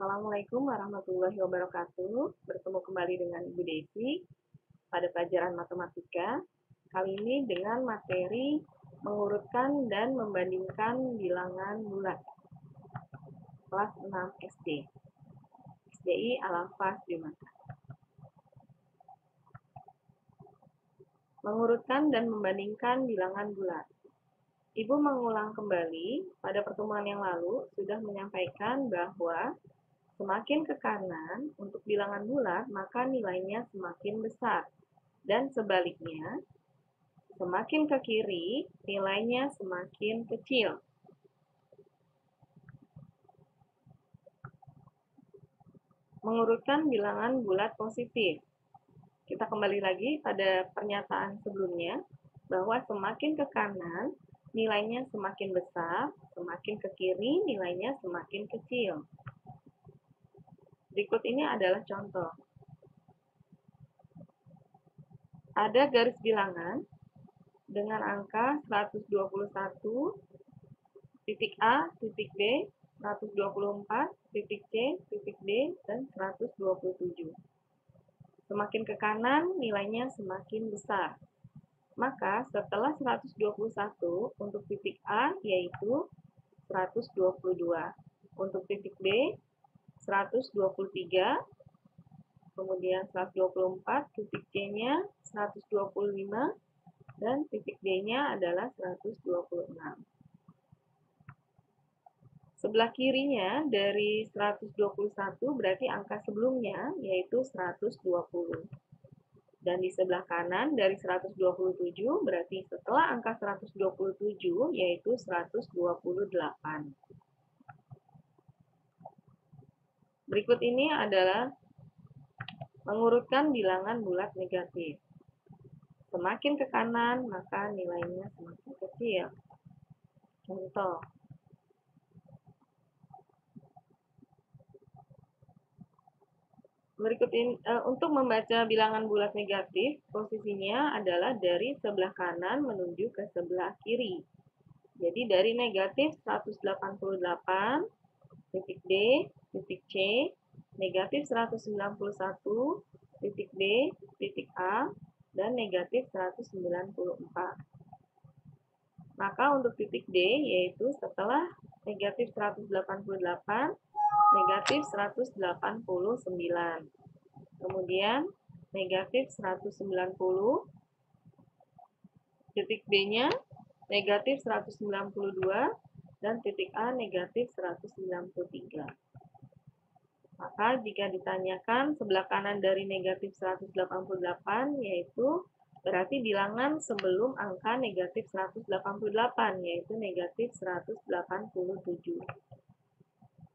Assalamualaikum warahmatullahi wabarakatuh. Bertemu kembali dengan Ibu Desi pada pelajaran matematika. Kali ini dengan materi mengurutkan dan membandingkan bilangan bulat. Kelas 6 SD. SDI Al-Hafaz Jumata. Mengurutkan dan membandingkan bilangan bulat. Ibu mengulang kembali, pada pertemuan yang lalu sudah menyampaikan bahwa semakin ke kanan untuk bilangan bulat, maka nilainya semakin besar. Dan sebaliknya, semakin ke kiri, nilainya semakin kecil. Mengurutkan bilangan bulat positif. Kita kembali lagi pada pernyataan sebelumnya, bahwa semakin ke kanan, nilainya semakin besar, semakin ke kiri, nilainya semakin kecil. Berikut ini adalah contoh. Ada garis bilangan dengan angka 121, titik A, titik B, 124, titik C, titik D, dan 127. Semakin ke kanan, nilainya semakin besar. Maka setelah 121, untuk titik A yaitu 122. Untuk titik B, 123. Kemudian 124, titik C-nya 125, dan titik D-nya adalah 126. Sebelah kirinya dari 121 berarti angka sebelumnya yaitu 120. Dan di sebelah kanan dari 127 berarti setelah angka 127 yaitu 128. Berikut ini adalah mengurutkan bilangan bulat negatif. Semakin ke kanan maka nilainya semakin kecil. Contoh. Berikut ini, untuk membaca bilangan bulat negatif, posisinya adalah dari sebelah kanan menuju ke sebelah kiri. Jadi dari negatif 188, titik D, titik C, negatif 191, titik B, titik A, dan negatif 194. Maka untuk titik D yaitu setelah negatif 188, negatif 189. Kemudian negatif 190, titik B-nya negatif 192, dan titik A negatif 193. Maka jika ditanyakan sebelah kanan dari negatif 188 yaitu berarti bilangan sebelum angka negatif 188 yaitu negatif 187.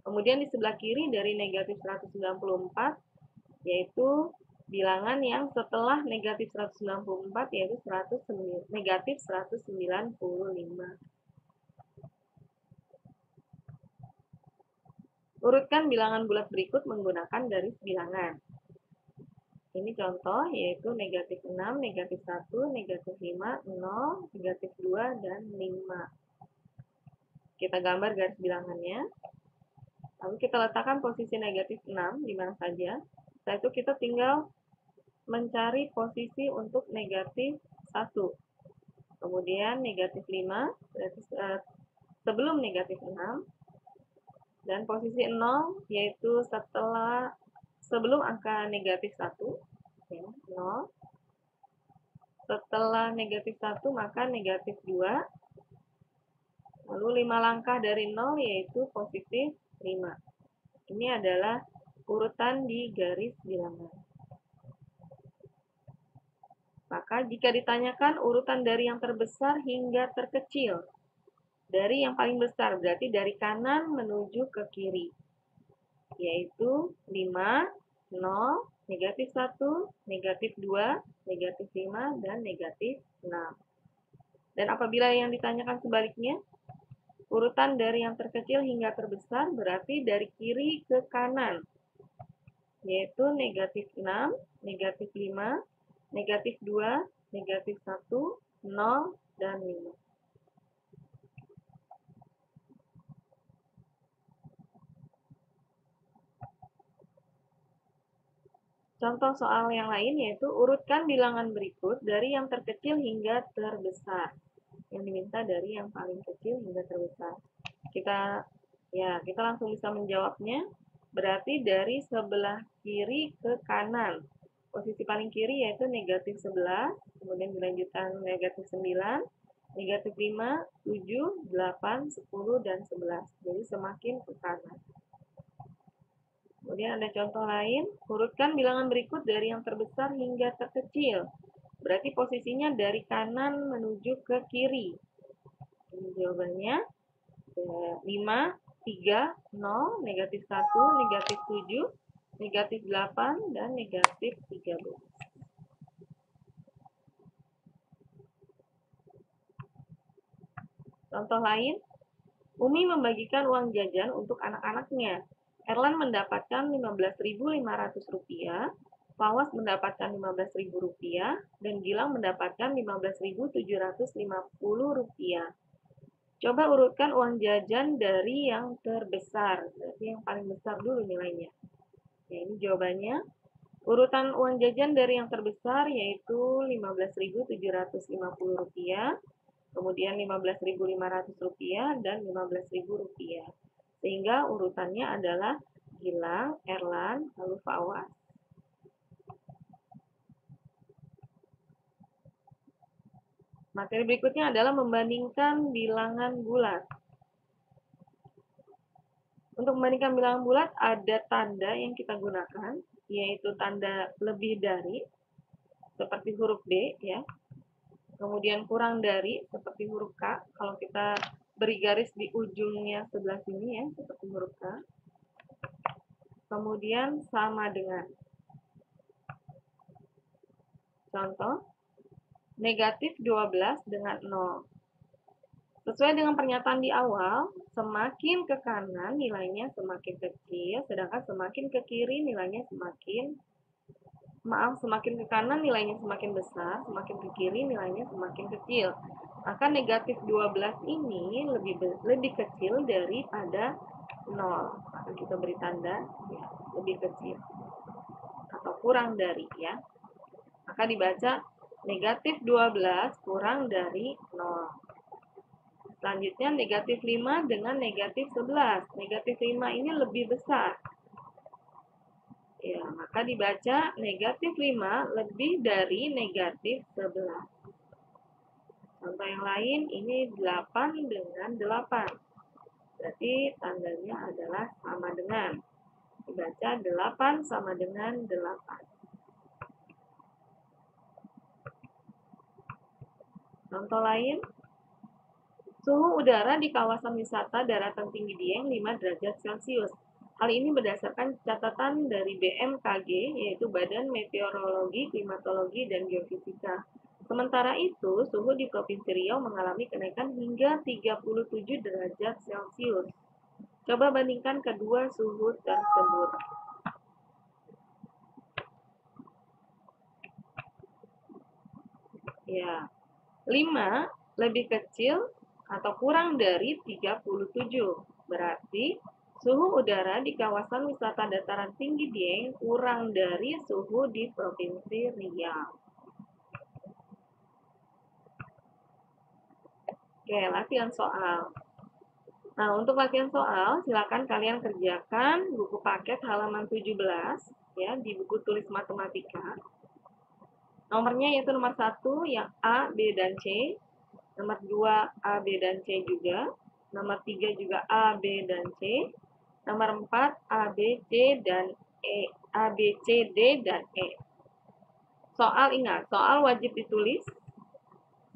Kemudian di sebelah kiri dari negatif 194 yaitu bilangan yang setelah negatif 194 yaitu negatif 195. Urutkan bilangan bulat berikut menggunakan garis bilangan. Ini contoh yaitu negatif 6, negatif 1, negatif 5, 0, negatif 2, dan 5. Kita gambar garis bilangannya. Lalu kita letakkan posisi negatif 6 di mana saja. Setelah itu kita tinggal mencari posisi untuk negatif 1. Kemudian negatif 5, berarti sebelum negatif 6. Dan posisi 0 yaitu sebelum angka negatif 1. Ya, 0. Setelah negatif 1 maka negatif 2. Lalu 5 langkah dari 0 yaitu positif 5. Ini adalah urutan di garis bilangan. Maka jika ditanyakan urutan dari yang terbesar hingga terkecil, dari yang paling besar berarti dari kanan menuju ke kiri, yaitu 5, 0, negatif 1, negatif 2, negatif 5, dan negatif 6. Dan apabila yang ditanyakan sebaliknya, urutan dari yang terkecil hingga terbesar berarti dari kiri ke kanan, yaitu negatif 6, negatif 5, negatif 2, negatif 1, 0, dan 5. Contoh soal yang lain yaitu urutkan bilangan berikut dari yang terkecil hingga terbesar. Yang diminta dari yang paling kecil hingga terbesar. Kita langsung bisa menjawabnya. Berarti dari sebelah kiri ke kanan. Posisi paling kiri yaitu negatif 11, kemudian dilanjutkan negatif 9, negatif 5, 7, 8, 10, dan 11. Jadi semakin ke kanan. Kemudian ada contoh lain, urutkan bilangan berikut dari yang terbesar hingga terkecil. Berarti posisinya dari kanan menuju ke kiri. Ini jawabannya 5, 3, 0, negatif 1, negatif 7, negatif 8, dan negatif 13. Contoh lain, Umi membagikan uang jajan untuk anak-anaknya. Erlan mendapatkan Rp15.500, Fawas mendapatkan Rp15.000, dan Gilang mendapatkan Rp15.750. Coba urutkan uang jajan dari yang terbesar, berarti yang paling besar dulu nilainya. Ya, ini jawabannya. Urutan uang jajan dari yang terbesar yaitu Rp15.750, kemudian Rp15.500, dan Rp15.000. Sehingga urutannya adalah Gilang, Erlan, lalu Fawas. Materi berikutnya adalah membandingkan bilangan bulat. Untuk membandingkan bilangan bulat ada tanda yang kita gunakan, yaitu tanda lebih dari, seperti huruf B, ya. Kemudian kurang dari, seperti huruf K. Kalau kita beri garis di ujungnya sebelah sini, ya, seperti huruf K. Kemudian sama dengan. Contoh, negatif 12 dengan 0. Sesuai dengan pernyataan di awal, semakin ke kanan nilainya semakin kecil, sedangkan semakin ke kiri nilainya semakin ke kanan nilainya semakin besar, semakin ke kiri nilainya semakin kecil. Maka negatif 12 ini lebih kecil daripada 0. Maka kita beri tanda ya, lebih kecil atau kurang dari, ya. Maka dibaca negatif 12 kurang dari 0. Selanjutnya negatif 5 dengan negatif 11. Negatif 5 ini lebih besar. Ya, maka dibaca negatif 5 lebih dari negatif 11. Contoh yang lain, ini 8 dengan 8. Berarti tandanya adalah sama dengan. Dibaca 8 sama dengan 8. Contoh lain, suhu udara di kawasan wisata daratan tinggi Dieng 5 derajat Celcius. Hal ini berdasarkan catatan dari BMKG, yaitu Badan Meteorologi, Klimatologi, dan Geofisika. Sementara itu, suhu di Provinsi Riau mengalami kenaikan hingga 37 derajat Celcius. Coba bandingkan kedua suhu tersebut. Ya, 5 lebih kecil atau kurang dari 37. Berarti suhu udara di kawasan wisata dataran tinggi Dieng kurang dari suhu di Provinsi Riau. Oke, latihan soal. Nah, untuk latihan soal, silakan kalian kerjakan buku paket halaman 17 ya di buku tulis matematika. Nomornya yaitu nomor 1 yang A, B, dan C. Nomor 2 A, B, dan C juga. Nomor 3 juga A, B, dan C. Nomor 4 A, B, C, dan E. A, B, C, D, dan E. Soal ingat, soal wajib ditulis.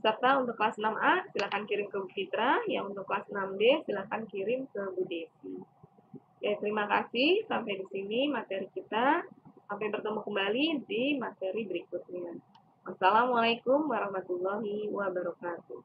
Serta untuk kelas 6A silakan kirim ke Bu Fitra, yang untuk kelas 6B silakan kirim ke Bu Desi. Oke, terima kasih. Sampai di sini materi kita. Sampai bertemu kembali di materi berikutnya. Wassalamualaikum warahmatullahi wabarakatuh.